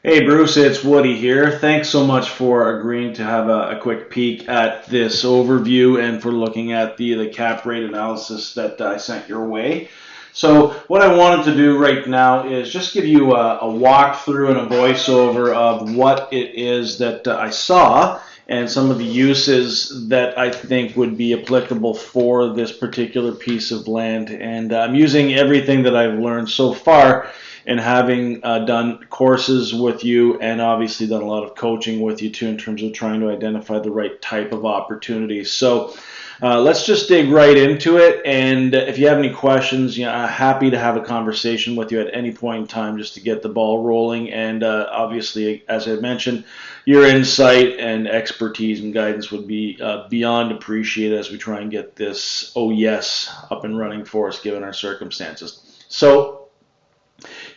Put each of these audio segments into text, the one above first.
Hey Bruce, it's Woody here. Thanks so much for agreeing to have a quick peek at this overview and for looking at the cap rate analysis that I sent your way. So what I wanted to do right now is just give you a walkthrough and a voiceover of what it is that I saw and some of the uses that I think would be applicable for this particular piece of land. And I'm using everything that I've learned so far and having done courses with you and obviously done a lot of coaching with you too in terms of trying to identify the right type of opportunities. So let's just dig right into it. And if you have any questions, I'm happy to have a conversation with you at any point in time just to get the ball rolling. And obviously, as I mentioned, your insight and expertise and guidance would be beyond appreciated as we try and get this OES up and running for us given our circumstances. So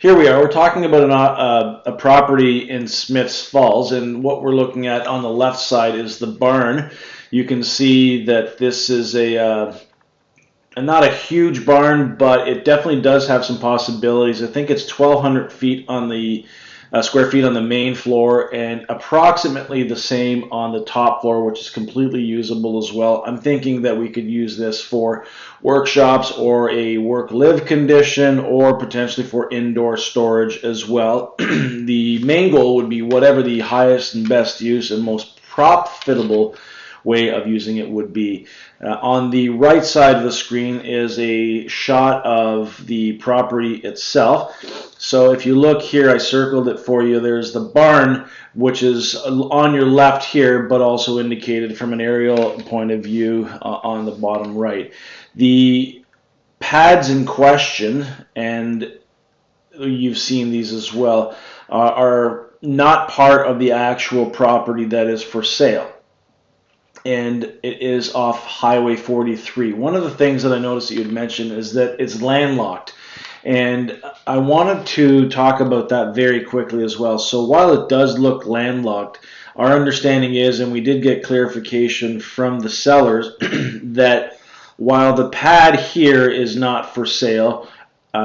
here we are. We're talking about a property in Smiths Falls, and what we're looking at on the left side is the barn. You can see that this is not a huge barn, but it definitely does have some possibilities. I think it's 1,200 feet on the square feet on the main floor and approximately the same on the top floor, which is completely usable as well. I'm thinking that we could use this for workshops or a work-live condition or potentially for indoor storage as well. The main goal would be whatever the highest and best use and most profitable way of using it would be. On the right side of the screen is a shot of the property itself. So if you look here, I circled it for you. There's the barn, which is on your left here, but also indicated from an aerial point of view on the bottom right. The pads in question, and you've seen these as well, are not part of the actual property that is for sale, and it is off Highway 43. One of the things that I noticed that you had mentioned is that it's landlocked, and I wanted to talk about that very quickly as well. So while it does look landlocked, our understanding is, and we did get clarification from the sellers, that while the pad here is not for sale,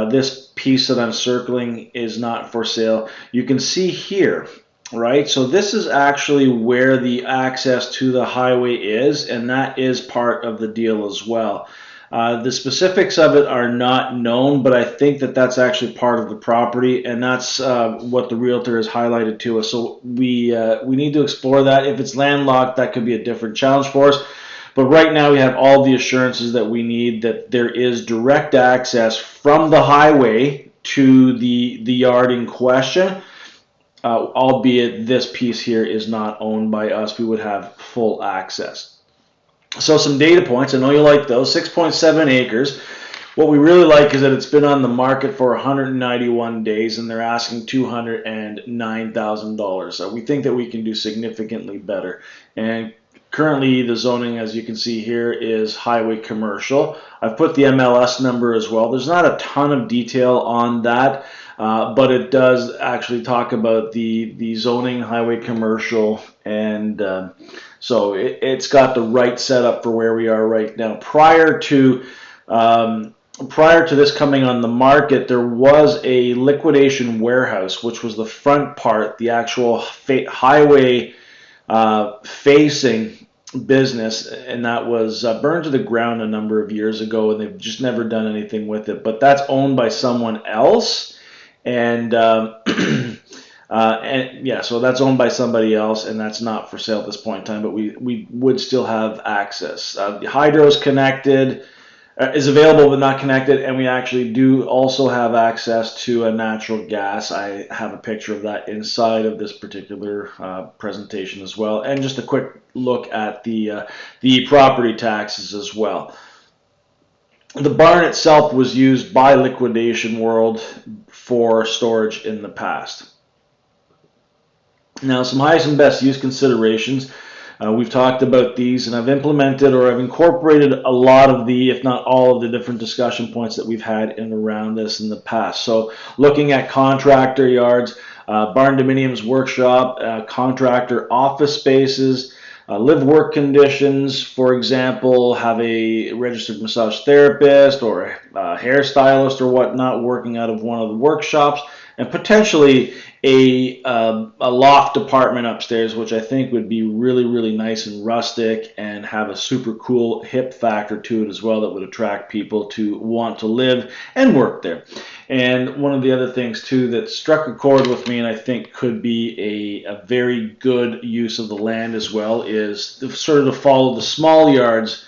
this piece that I'm circling is not for sale. You can see here, right? So this is actually where the access to the highway is, and that is part of the deal as well. The specifics of it are not known, but I think that that's actually part of the property, and that's what the realtor has highlighted to us. So we need to explore that. If it's landlocked, that could be a different challenge for us. But right now we have all the assurances that we need that there is direct access from the highway to the yard in question. Albeit this piece here is not owned by us, we would have full access. So some data points, I know you like those. 6.7 acres. What we really like is that it's been on the market for 191 days and they're asking $209,000. We think that we can do significantly better. And currently the zoning, as you can see here, is highway commercial. I've put the MLS number as well. There's not a ton of detail on that. But it does actually talk about the zoning, highway commercial, and so it's got the right setup for where we are right now. Prior to this coming on the market, there was a liquidation warehouse, which was the front part, the actual highway facing business, and that was burned to the ground a number of years ago, and they've just never done anything with it. But that's owned by someone else. And yeah, so that's owned by somebody else, and that's not for sale at this point in time. But we would still have access. The hydro is connected, is available but not connected, and we actually do also have access to a natural gas. I have a picture of that inside of this particular presentation as well, and just a quick look at the property taxes as well. The barn itself was used by Liquidation World for storage in the past. Now, some highest and best use considerations. We've talked about these, and I've implemented or I've incorporated a lot of the, if not all of the different discussion points that we've had in and around this in the past. So looking at contractor yards, barn dominiums workshop, contractor office spaces, live work conditions, for example, have a registered massage therapist or a hairstylist or whatnot working out of one of the workshops. and potentially a loft apartment upstairs, which I think would be really, really nice and rustic and have a super cool hip factor to it as well that would attract people to want to live and work there. And one of the other things too that struck a chord with me and I think could be a very good use of the land as well is sort of to follow the small yards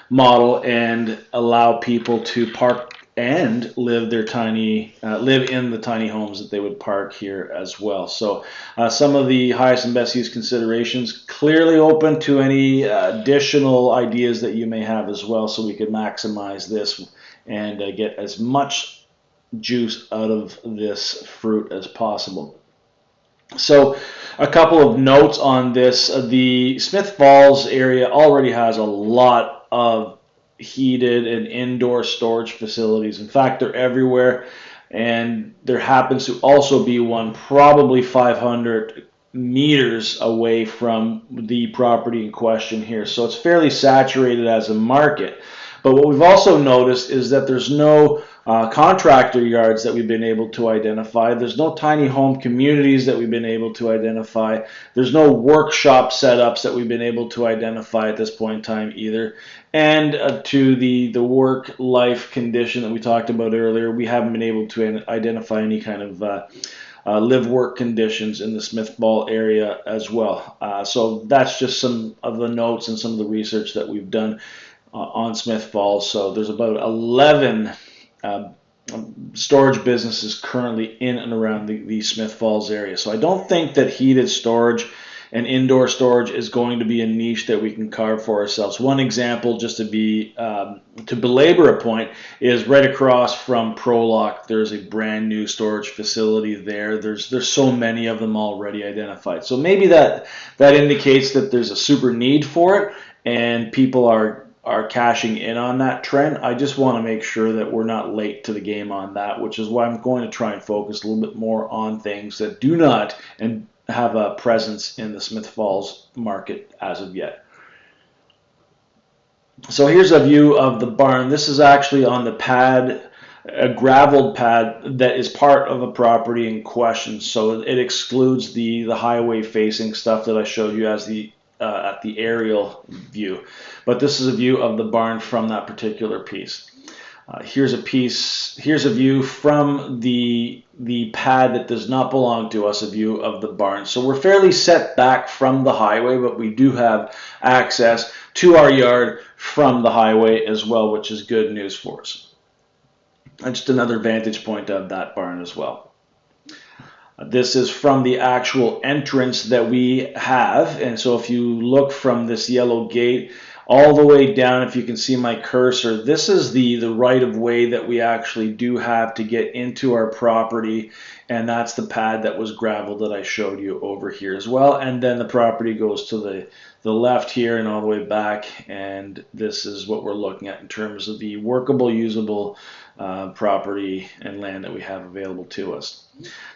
model and allow people to park and live in the tiny homes that they would park here as well. So some of the highest and best use considerations, clearly open to any additional ideas that you may have as well, so we could maximize this and get as much juice out of this fruit as possible. So a couple of notes on this. The Smith Falls area already has a lot of heated and indoor storage facilities. In fact, they're everywhere, and there happens to also be one probably 500 meters away from the property in question here. So it's fairly saturated as a market. But what we've also noticed is that there's no contractor yards that we've been able to identify. There's no tiny home communities that we've been able to identify. There's no workshop setups that we've been able to identify at this point in time either. And to the work-life condition that we talked about earlier, we haven't been able to identify any kind of live-work conditions in the Smith Falls area as well. So that's just some of the notes and some of the research that we've done on Smith Falls. So there's about 11 storage businesses currently in and around the Smith Falls area. So I don't think that heated storage and indoor storage is going to be a niche that we can carve for ourselves. One example, just to belabor a point, is right across from Prolock. There's a brand new storage facility there. There's so many of them already identified. So maybe that indicates that there's a super need for it, and people are cashing in on that trend. I just want to make sure that we're not late to the game on that, which is why I'm going to try and focus a little bit more on things that do not and have a presence in the Smith Falls market as of yet. So here's a view of the barn. This is actually on the pad, a graveled pad that is part of a property in question. So it excludes the highway facing stuff that I showed you as at the aerial view. But this is a view of the barn from that particular piece. Here's a view from the pad that does not belong to us, a view of the barn. So we're fairly set back from the highway, but we do have access to our yard from the highway as well, which is good news for us. And just another vantage point of that barn as well. This is from the actual entrance that we have, and so if you look from this yellow gate all the way down, if you can see my cursor, this is the right of way that we actually do have to get into our property, and that's the pad that was gravel that I showed you over here as well. And then the property goes to the left here and all the way back, and this is what we're looking at in terms of the workable, usable property and land that we have available to us.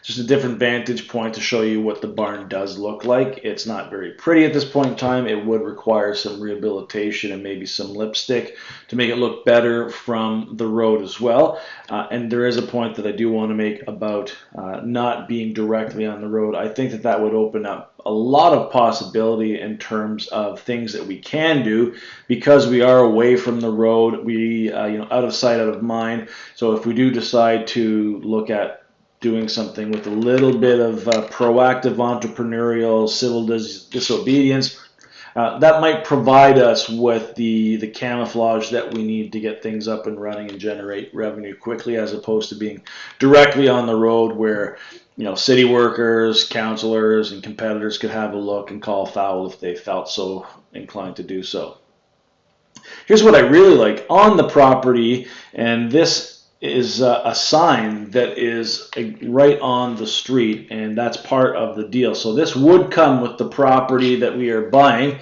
Just a different vantage point to show you what the barn does look like. It's not very pretty at this point in time. It would require some rehabilitation and maybe some lipstick to make it look better from the road as well. And there is a point that I do want to make about not being directly on the road. I think that would open up a lot of possibility in terms of things that we can do because we are away from the road. We out of sight, out of mind. So if we do decide to look at doing something with a little bit of proactive entrepreneurial civil disobedience, that might provide us with the camouflage that we need to get things up and running and generate revenue quickly, as opposed to being directly on the road where city workers, councilors, and competitors could have a look and call foul if they felt so inclined to do so. Here's what I really like on the property, and this is a sign that is right on the street, and that's part of the deal. So this would come with the property that we are buying,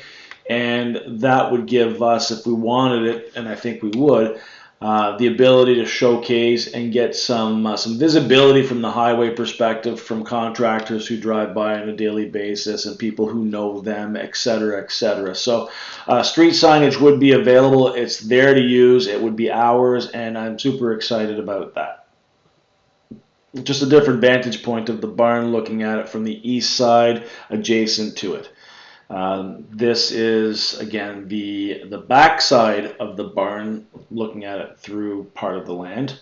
and that would give us, if we wanted it, and I think we would, the ability to showcase and get some visibility from the highway perspective from contractors who drive by on a daily basis and people who know them, etc., etc. So street signage would be available. It's there to use. It would be ours, and I'm super excited about that. just a different vantage point of the barn, looking at it from the east side adjacent to it. This is, again, the back side of the barn, looking at it through part of the land.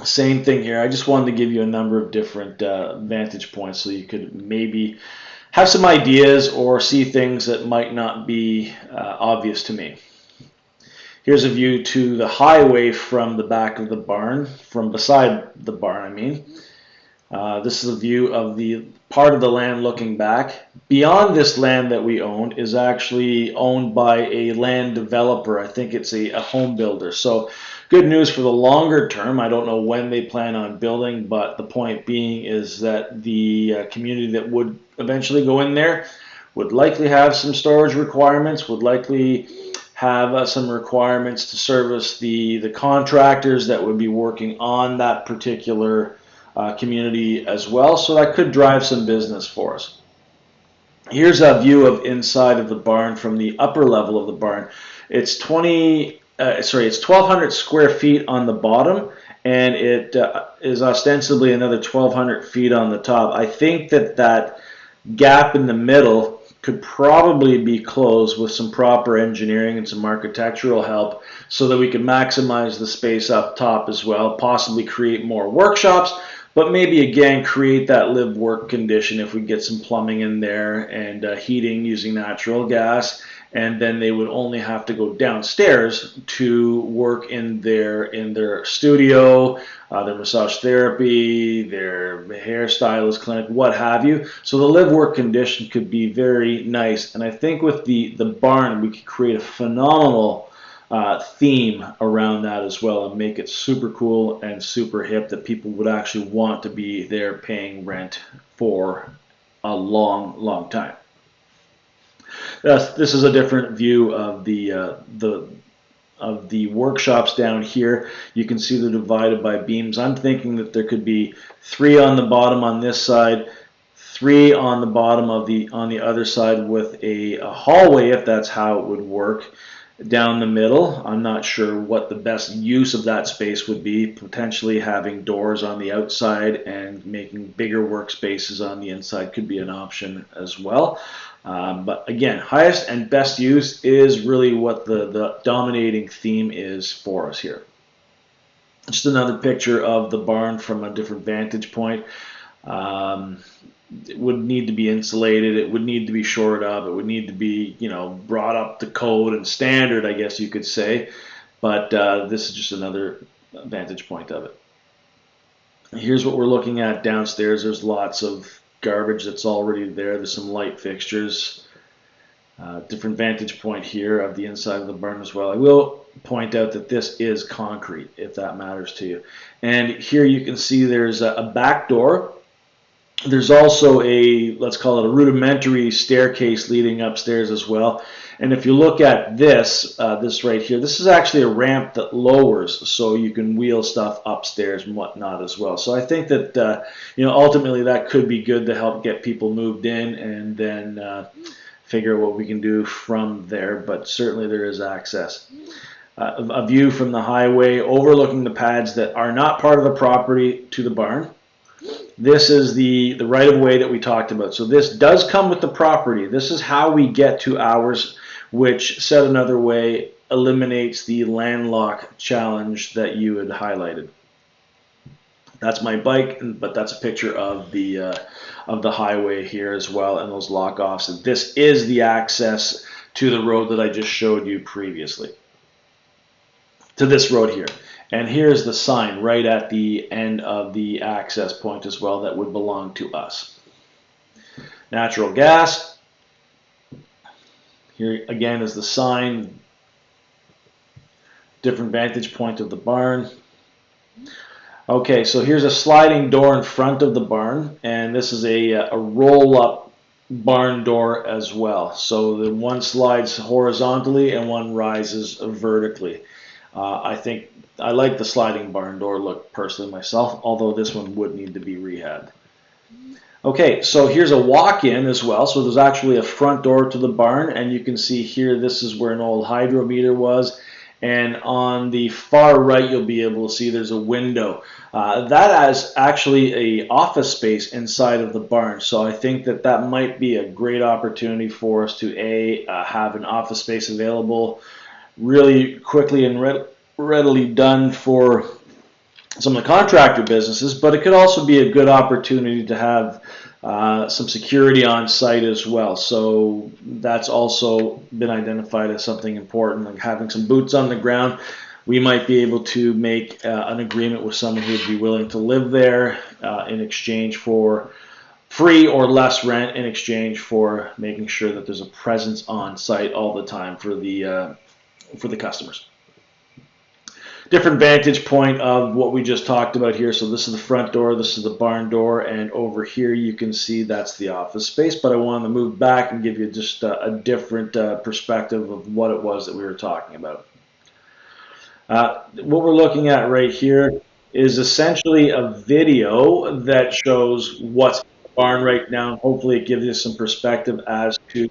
Same thing here. I just wanted to give you a number of different vantage points so you could maybe have some ideas or see things that might not be obvious to me. Here's a view to the highway from the back of the barn, from beside the barn, I mean. This is a view of the part of the land looking back. Beyond this land that we own is actually owned by a land developer. I think it's a home builder. So good news for the longer term. I don't know when they plan on building, but the point being is that the community that would eventually go in there would likely have some storage requirements, would likely have some requirements to service the contractors that would be working on that particular community as well. So that could drive some business for us. Here's a view of inside of the barn from the upper level of the barn. It's 1,200 square feet on the bottom, and it is ostensibly another 1,200 feet on the top. I think that gap in the middle could probably be closed with some proper engineering and some architectural help so that we can maximize the space up top as well, possibly create more workshops, but maybe again create that live-work condition if we get some plumbing in there and heating using natural gas. And then they would only have to go downstairs to work in their studio, their massage therapy, their hairstylist clinic, what have you. So the live-work condition could be very nice. And I think with the barn, we could create a phenomenal theme around that as well and make it super cool and super hip that people would actually want to be there paying rent for a long, long time. This is a different view of the workshops down here. You can see they're divided by beams. I'm thinking that there could be 3 on the bottom on this side, 3 on the bottom of on the other side with a hallway, if that's how it would work, down the middle. I'm not sure what the best use of that space would be. Potentially having doors on the outside and making bigger workspaces on the inside could be an option as well. But again, highest and best use is really what the dominating theme is for us here. Just another picture of the barn from a different vantage point. It would need to be insulated. It would need to be shored up. It would need to be, brought up to code and standard, I guess you could say. But this is just another vantage point of it. Here's what we're looking at downstairs. There's lots of garbage that's already there. There's some light fixtures. Different vantage point here of the inside of the barn as well. I will point out that this is concrete, if that matters to you. And here you can see there's a back door. There's also let's call it a rudimentary staircase leading upstairs as well. And if you look at this right here, this is actually a ramp that lowers so you can wheel stuff upstairs and whatnot as well. So I think that, ultimately that could be good to help get people moved in and then figure out what we can do from there. But certainly there is access. A view from the highway overlooking the pads that are not part of the property to the barn. This is the right-of-way that we talked about. So this does come with the property. This is how we get to ours, which, said another way, eliminates the landlock challenge that you had highlighted. That's my bike, but that's a picture of the highway here as well and those lock-offs. And this is the access to the road that I just showed you previously, to this road here. And here's the sign right at the end of the access point as well that would belong to us. Natural gas. Here again is the sign. Different vantage point of the barn. Okay, so here's a sliding door in front of the barn, and this is a roll-up barn door as well. So the one slides horizontally and one rises vertically. I like the sliding barn door look personally myself, although this one would need to be rehabbed. Okay, so here's a walk-in as well. So there's actually a front door to the barn, and you can see here this is where an old hydro meter was, And on the far right, you'll be able to see there's a window. That is actually a office space inside of the barn. So I think that that might be a great opportunity for us to have an office space available really quickly and readily done for some of the contractor businesses, but it could also be a good opportunity to have some security on site as well. So that's also been identified as something important, like having some boots on the ground. We might be able to make an agreement with someone who would be willing to live there in exchange for free or less rent, in exchange for making sure that there's a presence on site all the time for the customers. Different vantage point of what we just talked about here. So this is the front door, this is the barn door, and over here you can see that's the office space. But I wanted to move back and give you just a different perspective of what it was that we were talking about. What we're looking at right here is essentially a video that shows what's in the barn right now. Hopefully it gives you some perspective as to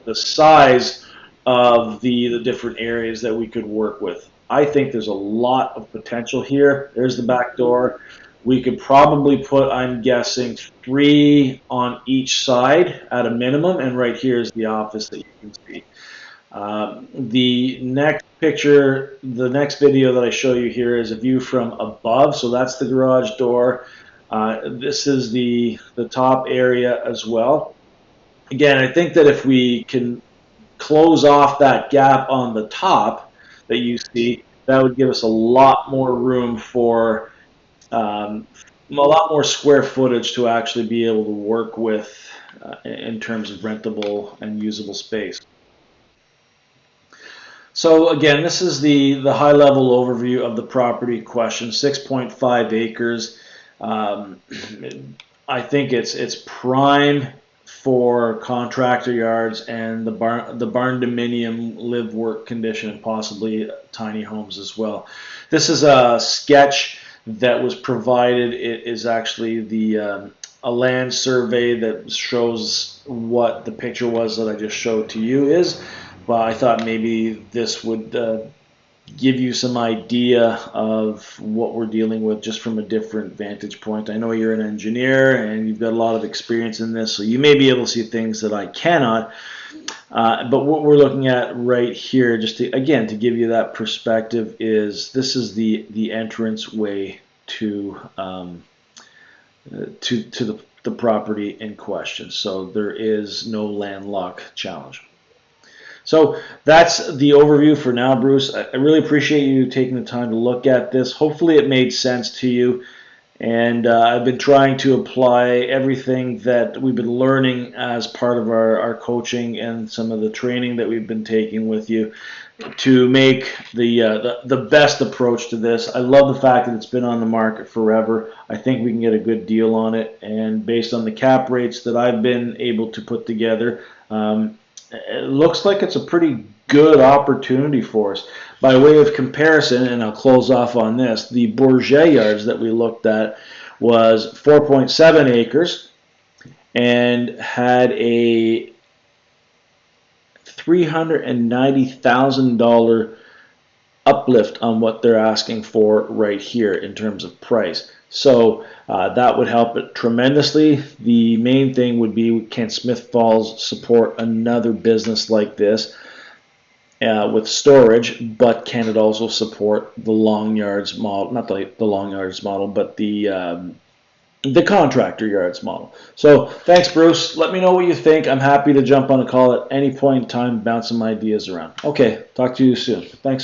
the size of the different areas that we could work with. I think there's a lot of potential here. There's the back door. We could probably put, I'm guessing, 3 on each side at a minimum, and right here is the office that you can see. The next picture, the next video that I show you here is a view from above, so that's the garage door. This is the top area as well. Again, I think that if we can close off that gap on the top that you see, that would give us a lot more room for a lot more square footage to actually be able to work with in terms of rentable and usable space. So again, this is the high level overview of the property question. 6.5 acres. I think it's prime for contractor yards and the barn dominium live work condition, and possibly tiny homes as well. This is a sketch that was provided. It is actually a land survey that shows what the picture was that I just showed to you is. But I thought maybe this would give you some idea of what we're dealing with just from a different vantage point. I know you're an engineer and you've got a lot of experience in this, so you may be able to see things that I cannot. But what we're looking at right here, just to, again, to give you that perspective, is this is the entrance way to the property in question. So there is no landlocked challenge. So that's the overview for now, Bruce. I really appreciate you taking the time to look at this. Hopefully it made sense to you. And I've been trying to apply everything that we've been learning as part of our coaching and some of the training that we've been taking with you to make the best approach to this. I love the fact that it's been on the market forever. I think we can get a good deal on it. And based on the cap rates that I've been able to put together, it looks like it's a pretty good opportunity for us. By way of comparison, and I'll close off on this, the Bourget yards that we looked at was 4.7 acres and had a $390,000 uplift on what they're asking for right here in terms of price. So that would help it tremendously. The main thing would be, can Smith Falls support another business like this with storage, but can it also support the long yards model, not the long yards model, but the contractor yards model. So thanks, Bruce. Let me know what you think. I'm happy to jump on a call at any point in time, bounce some ideas around. Okay, talk to you soon. Thanks.